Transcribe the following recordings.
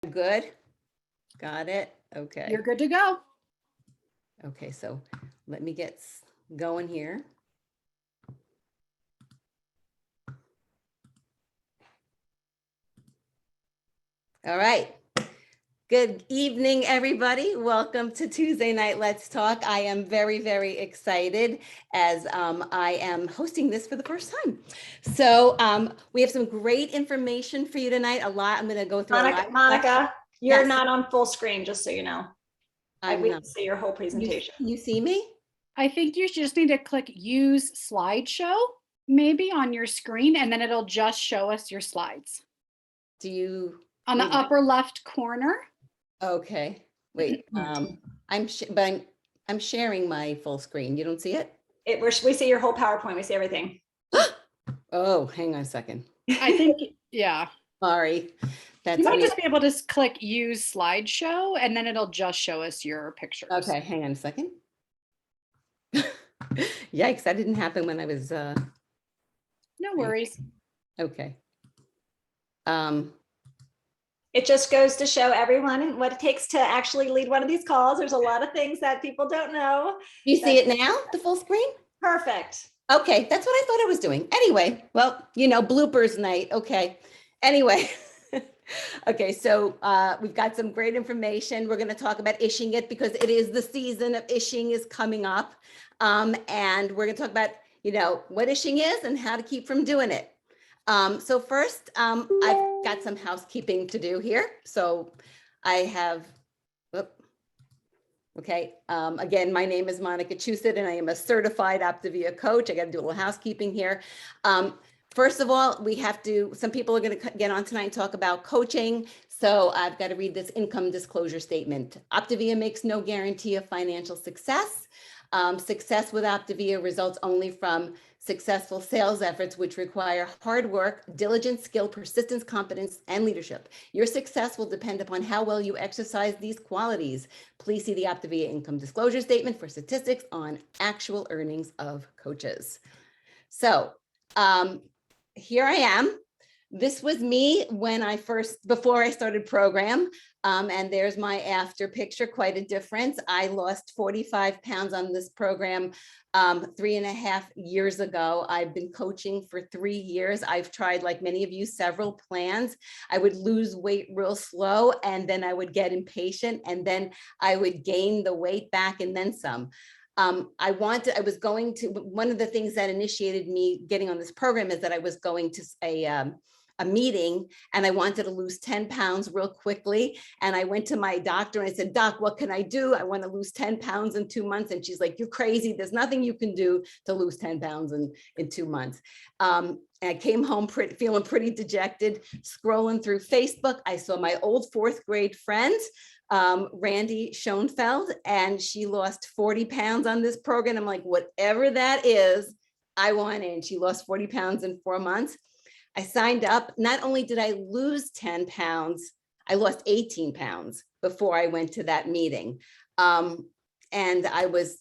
Good. Got it. Okay. You're good to go. Okay, so let me get going here. All right. Good evening, everybody. Welcome to Tuesday Night Let's Talk. I am very, very excited as I am hosting this for the first time. So we have some great information for you tonight. A lot. I'm going to go through a lot. Monica, you're Yes. not on full screen, just so you know. We can see your whole presentation. You see me? I think you just need to click use slideshow maybe on your screen, and then it'll just show us your slides. Do you? On the upper left corner. Okay, wait, I'm sharing my full screen. You don't see it? We see your whole PowerPoint. We see everything. Oh, hang on a second. I think, yeah. Sorry. You might just be able to click use slideshow and then it'll just show us your pictures. Okay, hang on a second. Yikes, that didn't happen when I was no worries. Okay. It just goes to show everyone what it takes to actually lead one of these calls. There's a lot of things that people don't know. You see it now, the full screen? Perfect. Okay, that's what I thought I was doing. Anyway, well, bloopers night. Okay. Anyway. Okay, so we've got some great information. We're going to talk about ishing it because it is the season of ishing is coming up. And we're going to talk about, what ishing is and how to keep from doing it. So first, I've got some housekeeping to do here. So I have, okay. Again, my name is Monica Chusett and I am a certified Optavia coach. I got to do a little housekeeping here. First of all, some people are going to get on tonight and talk about coaching. So I've got to read this income disclosure statement. Optavia makes no guarantee of financial success. Success with Optavia results only from successful sales efforts, which require hard work, diligence, skill, persistence, competence, and leadership. Your success will depend upon how well you exercise these qualities. Please see the Optavia income disclosure statement for statistics on actual earnings of coaches. So here I am. This was me before I started program. And there's my after picture, quite a difference. I lost 45 pounds on this program 3.5 years ago. I've been coaching for 3 years. I've tried, like many of you, several plans. I would lose weight real slow and then I would get impatient and then I would gain the weight back and then some. One of the things that initiated me getting on this program is that I was going to a meeting and I wanted to lose 10 pounds real quickly. And I went to my doctor and I said, Doc, what can I do? I want to lose 10 pounds in 2 months. And she's like, you're crazy. There's nothing you can do to lose 10 pounds in 2 months. And I came home feeling pretty dejected, scrolling through Facebook. I saw my old 4th grade friend, Randy Schoenfeld, and she lost 40 pounds on this program. I'm like, whatever that is, I want in. She lost 40 pounds in 4 months. I signed up. Not only did I lose 10 pounds, I lost 18 pounds before I went to that meeting. And I was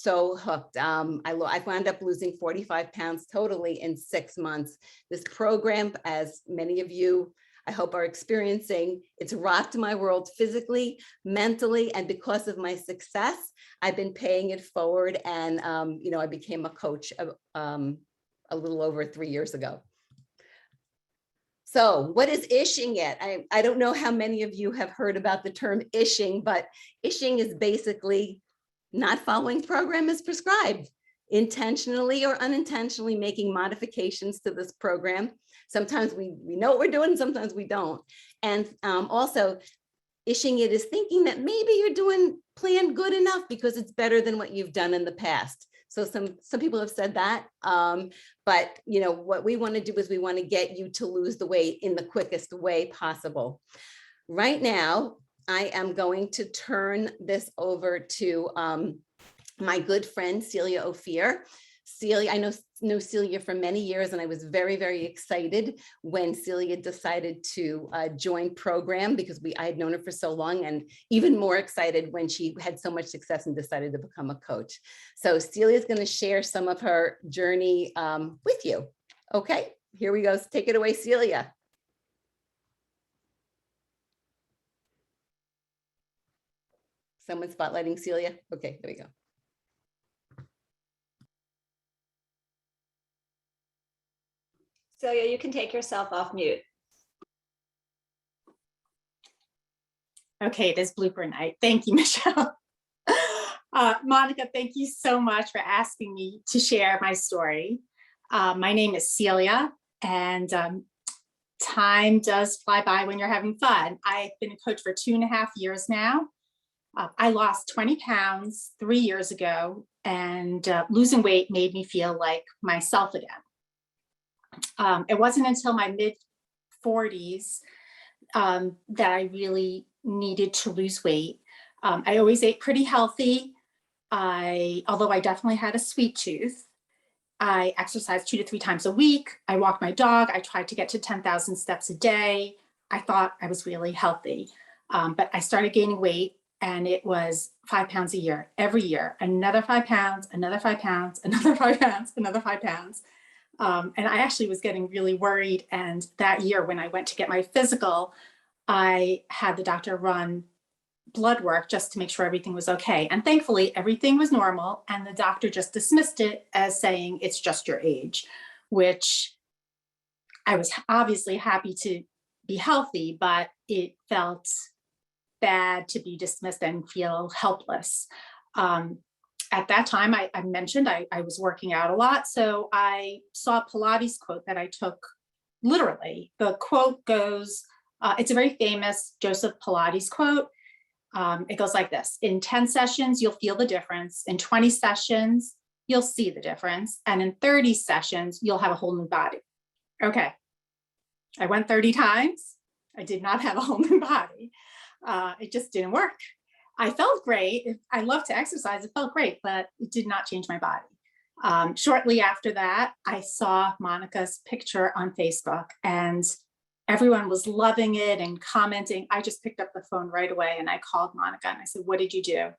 so hooked. I wound up losing 45 pounds totally in 6 months. This program, as many of you, I hope, are experiencing, it's rocked my world physically, mentally, and because of my success, I've been paying it forward. And, I became a coach a little over 3 years ago. So what is ishing it? I don't know how many of you have heard about the term ishing, but ishing is basically not following the program as prescribed, intentionally or unintentionally making modifications to this program. Sometimes we know what we're doing, sometimes we don't. And also, ishing it is thinking that maybe you're doing plan good enough because it's better than what you've done in the past. So some people have said that, but what we want to do is we want to get you to lose the weight in the quickest way possible. Right now, I am going to turn this over to my good friend, Celia Ophir. Celia, I know Celia for many years, and I was very, very excited when Celia decided to join program because I had known her for so long, and even more excited when she had so much success and decided to become a coach. So Celia is going to share some of her journey with you. Okay, here we go. Take it away, Celia. Someone spotlighting Celia? Okay, there we go. Celia, you can take yourself off mute. Okay, it is blooper night. Thank you, Michelle. Monica, thank you so much for asking me to share my story. My name is Celia, and time does fly by when you're having fun. I've been a coach for 2.5 years now. I lost 20 pounds 3 years ago, and losing weight made me feel like myself again. It wasn't until my mid-40s that I really needed to lose weight. I always ate pretty healthy. Although I definitely had a sweet tooth. I exercised 2 to 3 times a week. I walked my dog. I tried to get to 10,000 steps a day. I thought I was really healthy. But I started gaining weight, and it was 5 pounds a year, every year, another 5 pounds, another 5 pounds, another 5 pounds, another 5 pounds. And I actually was getting really worried. And that year when I went to get my physical, I had the doctor run blood work just to make sure everything was okay. And thankfully, everything was normal. And the doctor just dismissed it as saying, it's just your age, which I was obviously happy to be healthy, but it felt bad to be dismissed and feel helpless. At that time, I mentioned I was working out a lot. So I saw a Pilates quote that I took literally. The quote goes, it's a very famous Joseph Pilates quote. It goes like this: in 10 sessions, you'll feel the difference. In 20 sessions, you'll see the difference. And in 30 sessions, you'll have a whole new body. Okay. I went 30 times. I did not have a whole new body. It just didn't work. I felt great. I love to exercise. It felt great, but it did not change my body. Shortly after that, I saw Monica's picture on Facebook, and everyone was loving it and commenting. I just picked up the phone right away and I called Monica and I said, what did you do?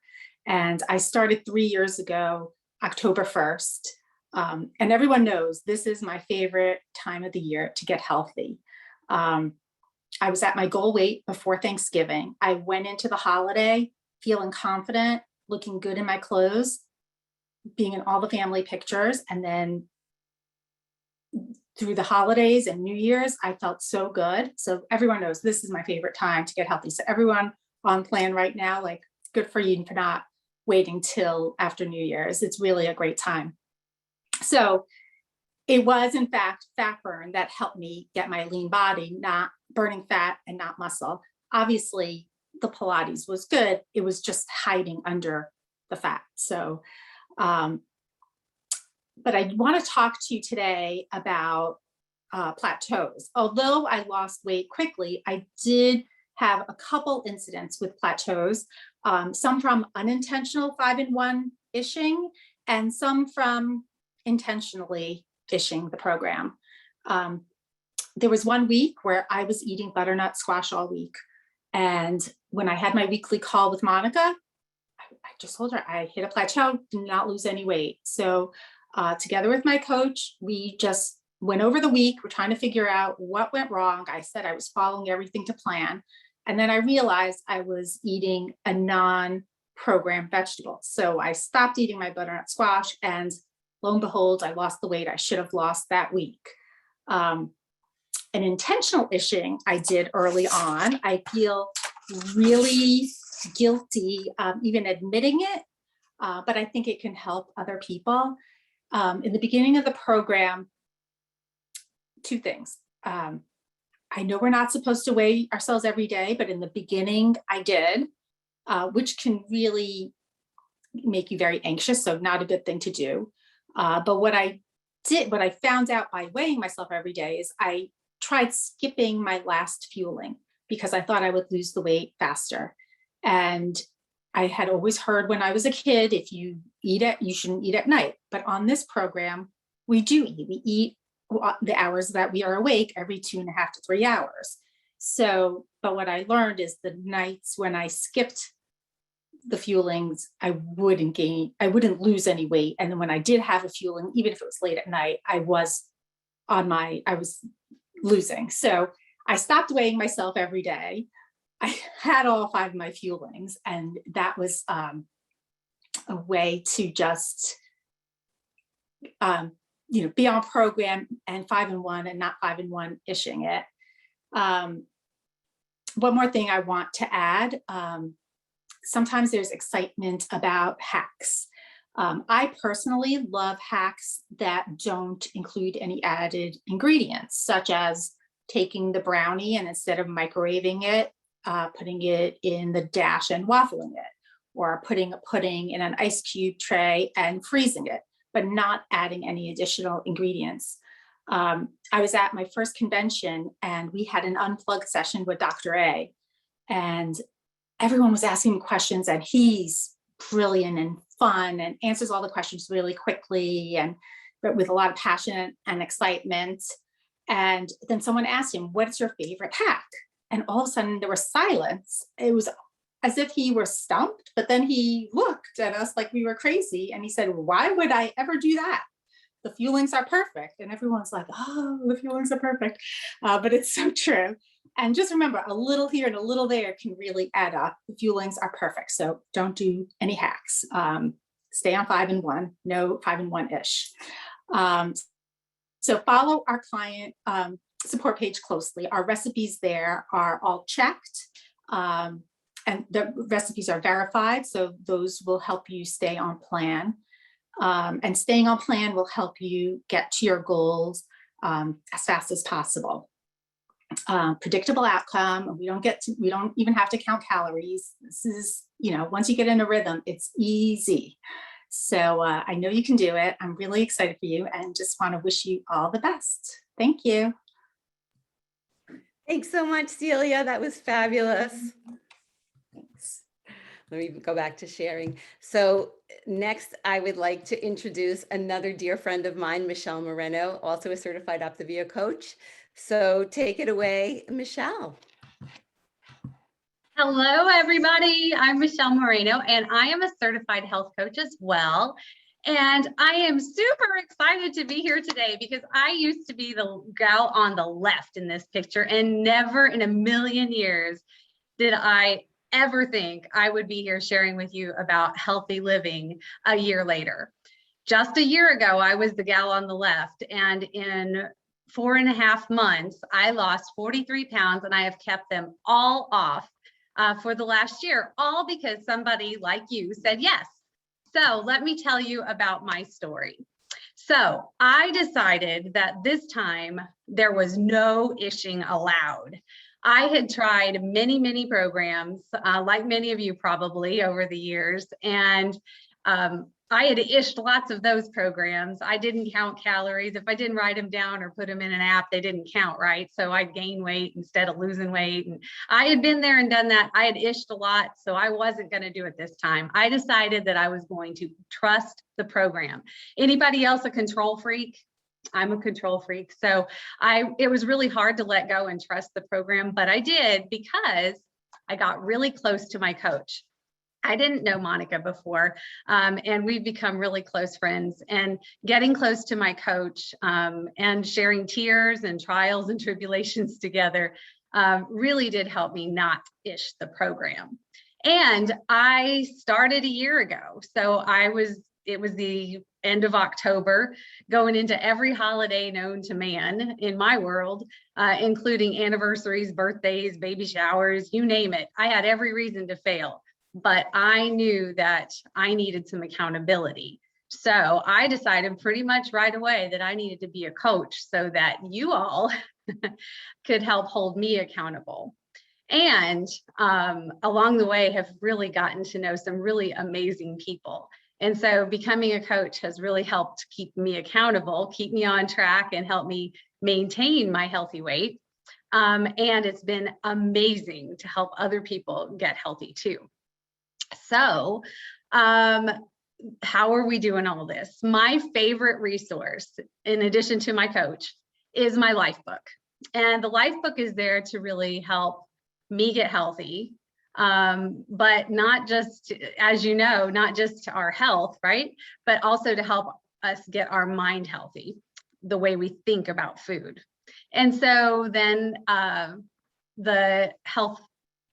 And I started 3 years ago, October 1st. And everyone knows this is my favorite time of the year to get healthy. I was at my goal weight before Thanksgiving. I went into the holiday feeling confident, looking good in my clothes, being in all the family pictures. And then through the holidays and New Year's, I felt so good. So everyone knows this is my favorite time to get healthy. So everyone on plan right now, like, good for you for not waiting till after New Year's. It's really a great time. So it was, in fact, fat burn that helped me get my lean body, not burning fat and not muscle. Obviously, the Pilates was good. It was just hiding under the fat. So, but I want to talk to you today about plateaus. Although I lost weight quickly, I did have a couple incidents with plateaus, some from unintentional 5-in-1 ishing and some from intentionally ishing the program. There was one week where I was eating butternut squash all week. And when I had my weekly call with Monica, I just told her I hit a plateau, did not lose any weight. So together with my coach, we just went over the week. We're trying to figure out what went wrong. I said I was following everything to plan. And then I realized I was eating a non-programmed vegetable. So I stopped eating my butternut squash, and lo and behold, I lost the weight I should have lost that week. An intentional ishing I did early on. I feel really guilty even admitting it, but I think it can help other people. In the beginning of the program, 2 things. I know we're not supposed to weigh ourselves every day, but in the beginning I did, which can really make you very anxious. So not a good thing to do. But what I found out by weighing myself every day is I tried skipping my last fueling because I thought I would lose the weight faster. And I had always heard when I was a kid, if you eat it, you shouldn't eat at night. But on this program, we do eat. We eat the hours that we are awake every 2.5 to 3 hours. So, but what I learned is the nights when I skipped the fuelings, I wouldn't lose any weight. And then when I did have a fueling, even if it was late at night, I was losing. So I stopped weighing myself every day. I had all 5 of my fuelings, and that was a way to just be on program and 5 in 1 and not 5 in 1 ishing it. One more thing I want to add, sometimes there's excitement about hacks. I personally love hacks that don't include any added ingredients, such as taking the brownie and instead of microwaving it, putting it in the dash and waffling it, or putting a pudding in an ice cube tray and freezing it, but not adding any additional ingredients. I was at my first convention and we had an unplugged session with Dr. A, and everyone was asking questions, and he's brilliant and fun and answers all the questions really quickly and but with a lot of passion and excitement. And then someone asked him, "What's your favorite hack?" And all of a sudden there was silence. It was as if he were stumped, but then he looked at us like we were crazy and he said, "Why would I ever do that? The fuelings are perfect." And everyone's like, "Oh, the fuelings are perfect." But it's so true. And just remember, a little here and a little there can really add up. The fuelings are perfect. So don't do any hacks. Stay on 5 in 1, no 5 in 1-ish. So follow our client support page closely. Our recipes there are all checked. And the recipes are verified. So those will help you stay on plan. And staying on plan will help you get to your goals as fast as possible. Predictable outcome. We don't even have to count calories. This is, once you get in a rhythm, it's easy. So I know you can do it. I'm really excited for you and just want to wish you all the best. Thank you. Thanks so much, Celia. That was fabulous. Thanks. Let me go back to sharing. So next, I would like to introduce another dear friend of mine, Michelle Moreno, also a certified Optavia coach. So take it away, Michelle. Hello, everybody. I'm Michelle Moreno, and I am a certified health coach as well. And I am super excited to be here today because I used to be the gal on the left in this picture, and never in a million years did I ever think I would be here sharing with you about healthy living a year later. Just a year ago, I was the gal on the left, and in 4.5 months, I lost 43 pounds, and I have kept them all off for the last year, all because somebody like you said yes. So let me tell you about my story. So I decided that this time there was no ishing allowed. I had tried many, many programs, like many of you probably over the years, and I had ished lots of those programs. I didn't count calories. If I didn't write them down or put them in an app, they didn't count, right? So I'd gain weight instead of losing weight. And I had been there and done that. I had ished a lot, so I wasn't going to do it this time. I decided that I was going to trust the program. Anybody else a control freak? I'm a control freak. So it was really hard to let go and trust the program, but I did because I got really close to my coach. I didn't know Monica before, and we've become really close friends. And getting close to my coach and sharing tears and trials and tribulations together really did help me not ish the program. And I started a year ago. So it was the end of October, going into every holiday known to man in my world, including anniversaries, birthdays, baby showers, you name it. I had every reason to fail. But I knew that I needed some accountability. So I decided pretty much right away that I needed to be a coach so that you all could help hold me accountable. And along the way have really gotten to know some really amazing people. And so becoming a coach has really helped keep me accountable, keep me on track, and help me maintain my healthy weight. And it's been amazing to help other people get healthy too. So how are we doing all this? My favorite resource, in addition to my coach, is my life book. And the life book is there to really help me get healthy, but not just, as you know, not just our health, right? But also to help us get our mind healthy, the way we think about food. And so then the health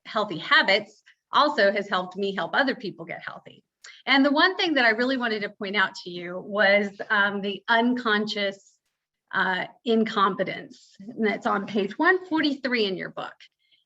healthy habits also has helped me help other people get healthy. And the one thing that I really wanted to point out to you was the unconscious incompetence. And that's on page 143 in your book.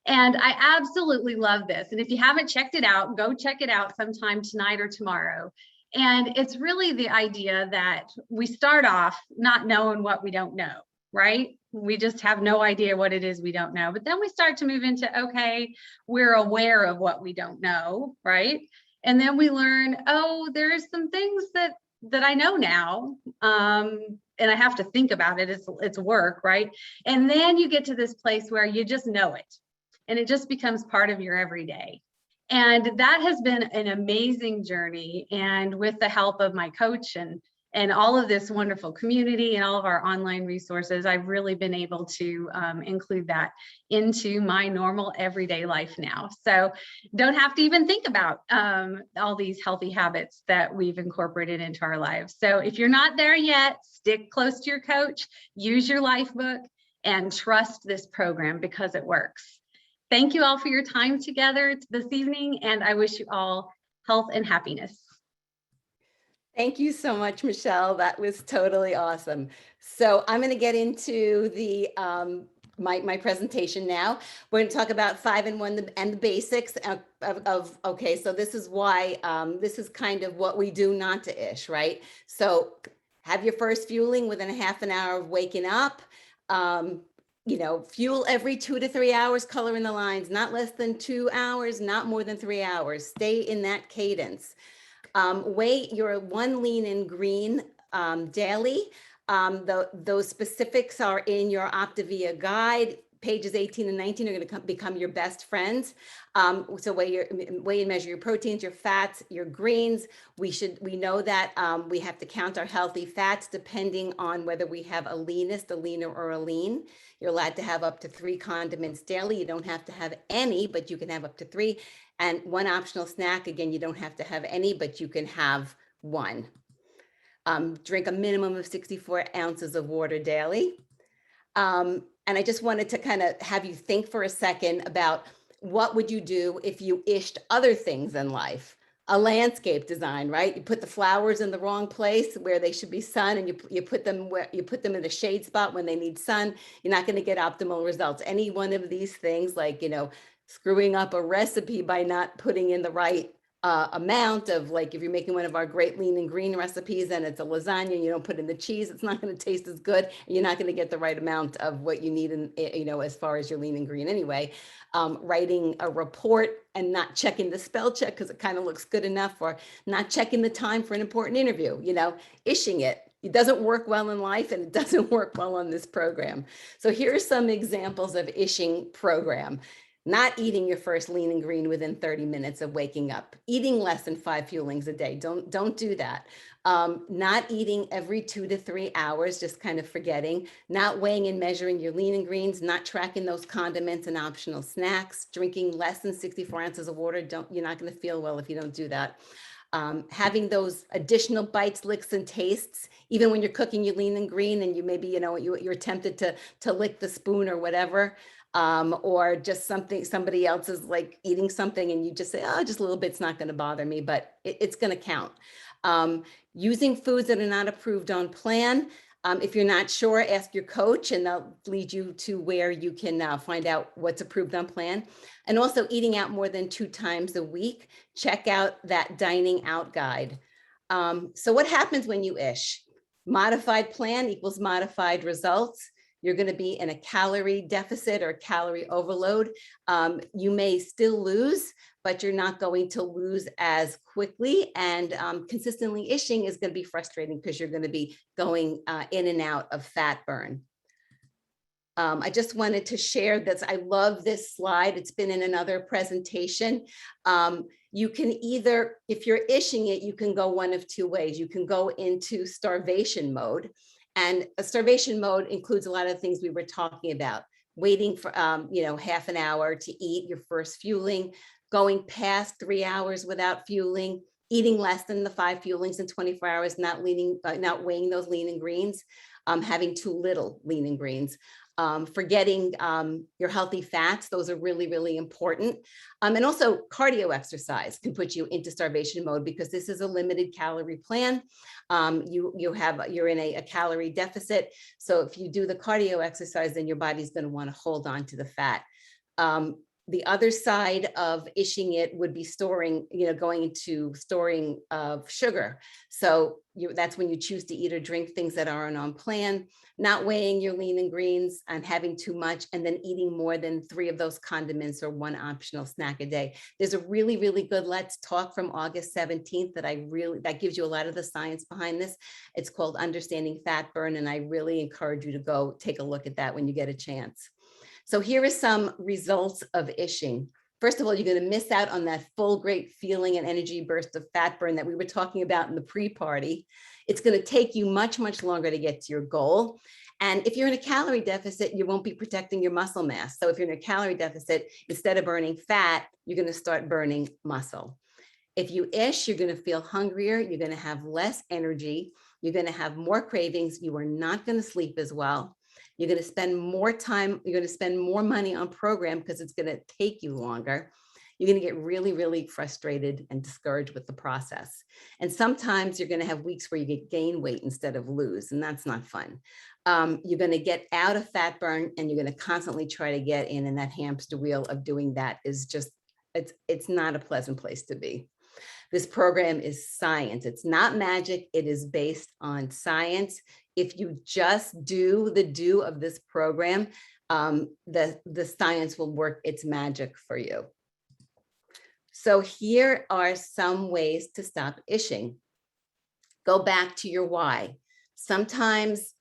And I absolutely love this. And if you haven't checked it out, go check it out sometime tonight or tomorrow. And it's really the idea that we start off not knowing what we don't know, right? We just have no idea what it is we don't know. But then we start to move into, okay, we're aware of what we don't know, right? And then we learn, oh, there's some things that I know now. And I have to think about it. It's work, right? And then you get to this place where you just know it. And it just becomes part of your everyday. And that has been an amazing journey. And with the help of my coach and all of this wonderful community and all of our online resources, I've really been able to include that into my normal everyday life now. So don't have to even think about all these healthy habits that we've incorporated into our lives. So if you're not there yet, stick close to your coach, use your life book, and trust this program because it works. Thank you all for your time together this evening, and I wish you all health and happiness. Thank you so much, Michelle. That was totally awesome. So I'm going to get into the my presentation now. We're going to talk about 5 and 1 and the basics of okay, so this is why this is kind of what we do not to ish, right? So have your first fueling within a half an hour of waking up. You know, fuel every 2 to 3 hours, color in the lines, not less than 2 hours, not more than 3 hours. Stay in that cadence. Weigh your 1 lean and green daily. Those specifics are in your Optavia guide. Pages 18 and 19 are going to become your best friends. So weigh and measure your proteins, your fats, your greens. We know that we have to count our healthy fats depending on whether we have a leanest, a leaner, or a lean. You're allowed to have up to 3 condiments daily. You don't have to have any, but you can have up to 3. And 1 optional snack. Again, you don't have to have any, but you can have 1. Drink a minimum of 64 ounces of water daily. And I just wanted to kind of have you think for a second about what would you do if you ished other things in life? A landscape design, right? You put the flowers in the wrong place where they should be sun, and you put them in a shade spot when they need sun. You're not going to get optimal results. Any one of these things, like, you know, screwing up a recipe by not putting in the right amount of, like, if you're making one of our great lean and green recipes and it's a lasagna and you don't put in the cheese, it's not going to taste as good, and you're not going to get the right amount of what you need in, you know, as far as your lean and green anyway. Writing a report and not checking the spell check because it kind of looks good enough, or not checking the time for an important interview, you know, ishing it. It doesn't work well in life, and it doesn't work well on this program. So here are some examples of ishing program. Not eating your first lean and green within 30 minutes of waking up, eating less than 5 fuelings a day. Don't do that. Not eating every 2 to 3 hours, just kind of forgetting, not weighing and measuring your lean and greens, not tracking those condiments and optional snacks, drinking less than 64 ounces of water. You're not going to feel well if you don't do that. Having those additional bites, licks, and tastes, even when you're cooking your lean and green and you maybe, you know, you're tempted to lick the spoon or whatever. Or just somebody else is like eating something and you just say, oh, just a little bit's not going to bother me, but it's going to count. Using foods that are not approved on plan. If you're not sure, ask your coach and they'll lead you to where you can find out what's approved on plan. And also eating out more than 2 times a week. Check out that dining out guide. So what happens when you ish? Modified plan equals modified results. You're going to be in a calorie deficit or calorie overload. You may still lose, but you're not going to lose as quickly. And consistently ishing is going to be frustrating because you're going to be going in and out of fat burn. I just wanted to share this. I love this slide. It's been in another presentation. You can either, if you're ishing it, you can go one of 2 ways. You can go into starvation mode. And a starvation mode includes a lot of the things we were talking about, waiting for, you know, half an hour to eat your first fueling, going past 3 hours without fueling, eating less than the 5 fuelings in 24 hours, not weighing those lean and greens, having too little lean and greens. forgetting your healthy fats. Those are really, really important. And also cardio exercise can put you into starvation mode because this is a limited calorie plan. You're in a calorie deficit. So if you do the cardio exercise, then your body's going to want to hold on to the fat. The other side of ishing it would be storing, going into storing of sugar. So that's when you choose to eat or drink things that aren't on plan, not weighing your lean and greens and having too much, and then eating more than 3 of those condiments or 1 optional snack a day. There's a really, really good Let's Talk from August 17th that gives you a lot of the science behind this. It's called Understanding Fat Burn, and I really encourage you to go take a look at that when you get a chance. So here are some results of ishing. First of all, you're going to miss out on that full great feeling and energy burst of fat burn that we were talking about in the pre-party. It's going to take you much, much longer to get to your goal. And if you're in a calorie deficit, you won't be protecting your muscle mass. So if you're in a calorie deficit, instead of burning fat, you're going to start burning muscle. If you ish, you're going to feel hungrier. You're going to have less energy. You're going to have more cravings. You are not going to sleep as well. You're going to spend more time, you're going to spend more money on program because it's going to take you longer. You're going to get really, really frustrated and discouraged with the process. And sometimes you're going to have weeks where you gain weight instead of lose, and that's not fun. You're going to get out of fat burn and you're going to constantly try to get in, and that hamster wheel of doing that is just, it's not a pleasant place to be. This program is science. It's not magic. It is based on science. If you just do the do of this program, the science will work its magic for you. So here are some ways to stop ishing. Go back to your why. Sometimes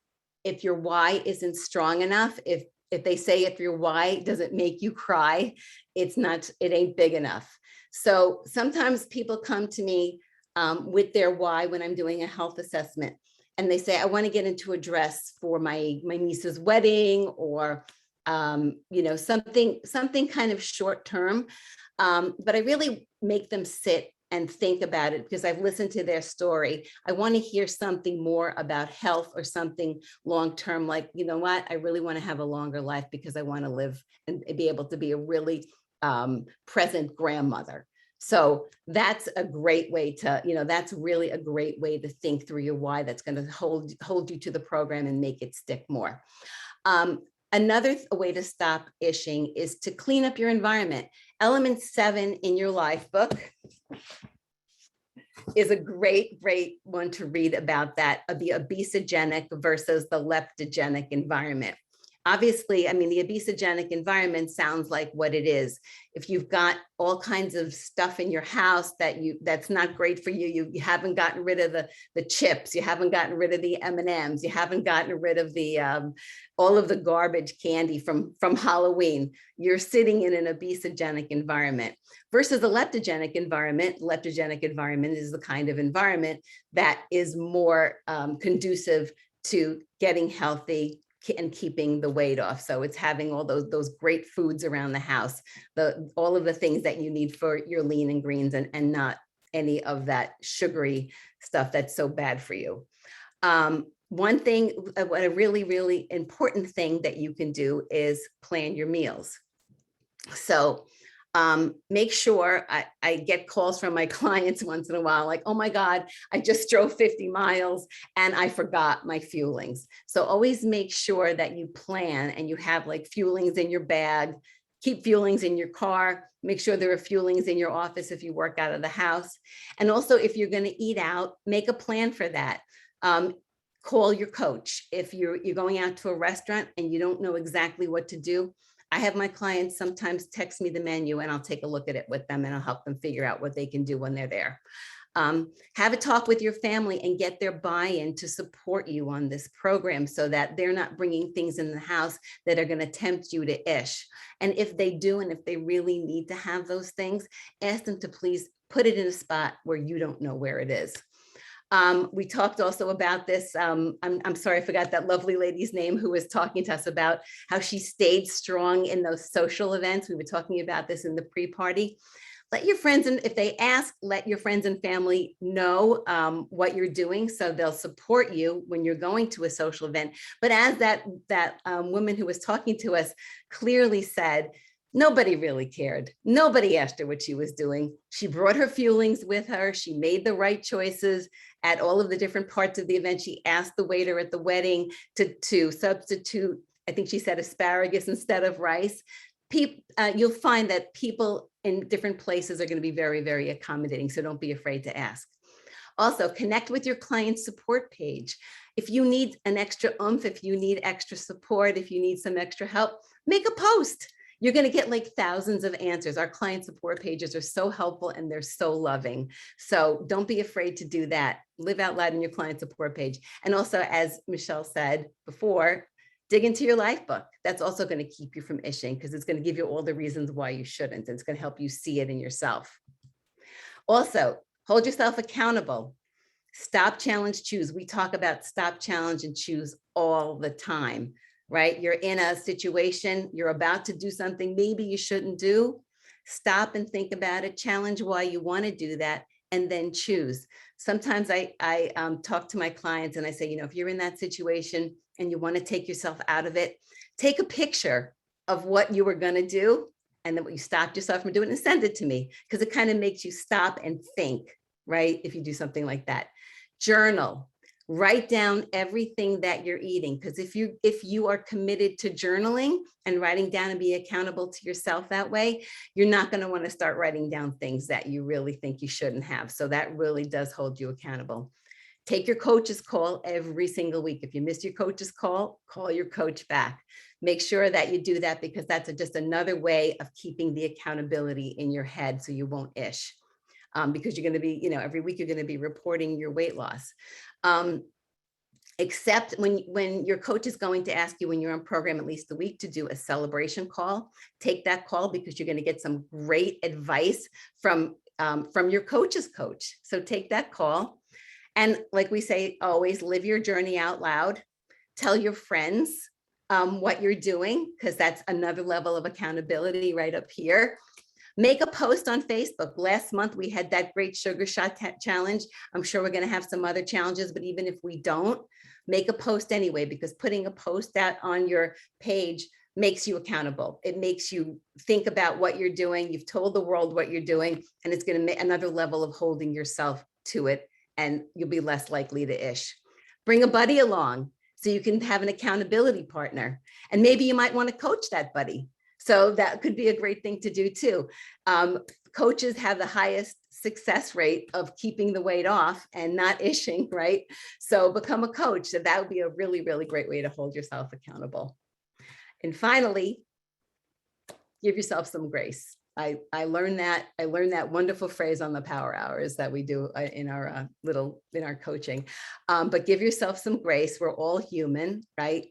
if your why isn't strong enough, if they say if your why doesn't make you cry, it ain't big enough. So sometimes people come to me with their why when I'm doing a health assessment, and they say, I want to get into a dress for my niece's wedding, or something kind of short term. But I really make them sit and think about it because I've listened to their story. I want to hear something more about health or something long term, like, you know what, I really want to have a longer life because I want to live and be able to be a really present grandmother. So that's a great way to, that's really a great way to think through your why. That's going to hold you to the program and make it stick more. Another way to stop ishing is to clean up your environment. Element 7 in your life book is a great one to read about that, of the obesogenic versus the leptogenic environment. Obviously, I mean, the obesogenic environment sounds like what it is. If you've got all kinds of stuff in your house that's not great for you, you haven't gotten rid of the chips, you haven't gotten rid of the M&Ms, you haven't gotten rid of the all of the garbage candy from Halloween, you're sitting in an obesogenic environment. Versus the leptogenic environment. Leptogenic environment is the kind of environment that is more conducive to getting healthy and keeping the weight off. So it's having all those great foods around the house, all of the things that you need for your lean and greens, and not any of that sugary stuff that's so bad for you. One thing, a really, really important thing that you can do is plan your meals. So make sure, I get calls from my clients once in a while, like, oh my God, I just drove 50 miles and I forgot my fuelings. So always make sure that you plan and you have like fuelings in your bag, keep fuelings in your car, make sure there are fuelings in your office if you work out of the house. And also if you're going to eat out, make a plan for that. Call your coach. If you're going out to a restaurant and you don't know exactly what to do, I have my clients sometimes text me the menu and I'll take a look at it with them and I'll help them figure out what they can do when they're there. Have a talk with your family and get their buy-in to support you on this program so that they're not bringing things in the house that are going to tempt you to ish. And if they do, and if they really need to have those things, ask them to please put it in a spot where you don't know where it is. We talked also about this. I'm sorry, I forgot that lovely lady's name who was talking to us about how she stayed strong in those social events. We were talking about this in the pre-party. let your friends, and if they ask, let your friends and family know what you're doing, so they'll support you when you're going to a social event. But as that woman who was talking to us clearly said, nobody really cared. Nobody asked her what she was doing. She brought her feelings with her. She made the right choices at all of the different parts of the event. She asked the waiter at the wedding to substitute, I think she said, asparagus instead of rice. You'll find that people in different places are going to be very, very accommodating. So don't be afraid to ask. Also, connect with your client support page. If you need an extra oomph, if you need extra support, if you need some extra help, make a post. You're going to get like thousands of answers. Our client support pages are so helpful and they're so loving. So don't be afraid to do that. Live out loud in your client support page. And also, as Michelle said before, dig into your life book. That's also going to keep you from ishing, because it's going to give you all the reasons why you shouldn't. It's going to help you see it in yourself. Also, hold yourself accountable. Stop, challenge, choose. We talk about stop, challenge, and choose all the time, right? You're in a situation, you're about to do something maybe you shouldn't do. Stop and think about it, challenge why you want to do that, and then choose. Sometimes I talk to my clients and I say, if you're in that situation and you want to take yourself out of it, take a picture of what you were going to do and then what you stopped yourself from doing, and send it to me, because it kind of makes you stop and think, right? If you do something like that. Journal. Write down everything that you're eating, because if you are committed to journaling and writing down and be accountable to yourself that way, you're not going to want to start writing down things that you really think you shouldn't have. So that really does hold you accountable. Take your coach's call every single week. If you miss your coach's call, call your coach back. Make sure that you do that, because that's just another way of keeping the accountability in your head so you won't ish. Because you're going to be, every week you're going to be reporting your weight loss. Except when your coach is going to ask you when you're on program at least a week to do a celebration call. Take that call, because you're going to get some great advice from your coach's coach. So take that call. And like we say, always live your journey out loud. Tell your friends what you're doing, because that's another level of accountability right up here. Make a post on Facebook. Last month, we had that great sugar shot challenge. I'm sure we're going to have some other challenges, but even if we don't, make a post anyway, because putting a post out on your page makes you accountable. It makes you think about what you're doing. You've told the world what you're doing, and it's going to make another level of holding yourself to it, and you'll be less likely to ish. Bring a buddy along so you can have an accountability partner, and maybe you might want to coach that buddy. So that could be a great thing to do too. Coaches have the highest success rate of keeping the weight off and not ishing, right? So become a coach. So that would be a really, really great way to hold yourself accountable. And finally, give yourself some grace. I learned that wonderful phrase on the power hours that we do in our coaching. But give yourself some grace. We're all human, right?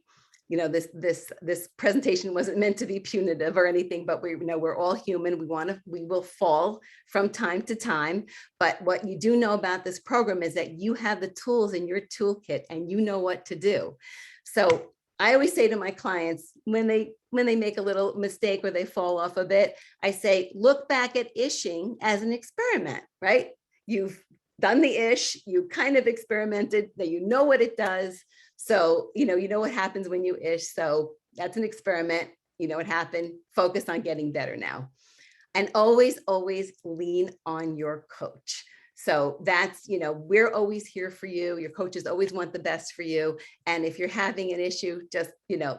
This presentation wasn't meant to be punitive or anything, but we're all human. We will fall from time to time. But what you do know about this program is that you have the tools in your toolkit and you know what to do. So I always say to my clients, when they make a little mistake or they fall off a bit, I say, look back at ishing as an experiment, right? You've done the ish, you kind of experimented, that you know what it does. So, you know what happens when you ish. So that's an experiment. You know what happened. Focus on getting better now. And always, always lean on your coach. So that's, we're always here for you. Your coaches always want the best for you. And if you're having an issue, just,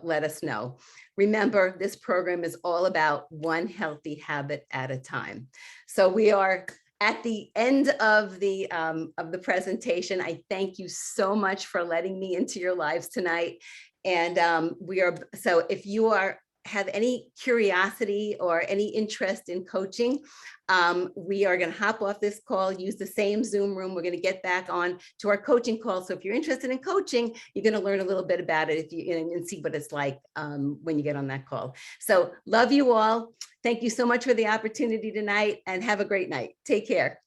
let us know. Remember, this program is all about one healthy habit at a time. So we are at the end of the presentation. I thank you so much for letting me into your lives tonight. And so if you have any curiosity or any interest in coaching, we are going to hop off this call, use the same Zoom room. We're going to get back on to our coaching call. So if you're interested in coaching, you're going to learn a little bit about it and see what it's like when you get on that call. So love you all. Thank you so much for the opportunity tonight, and have a great night. Take care.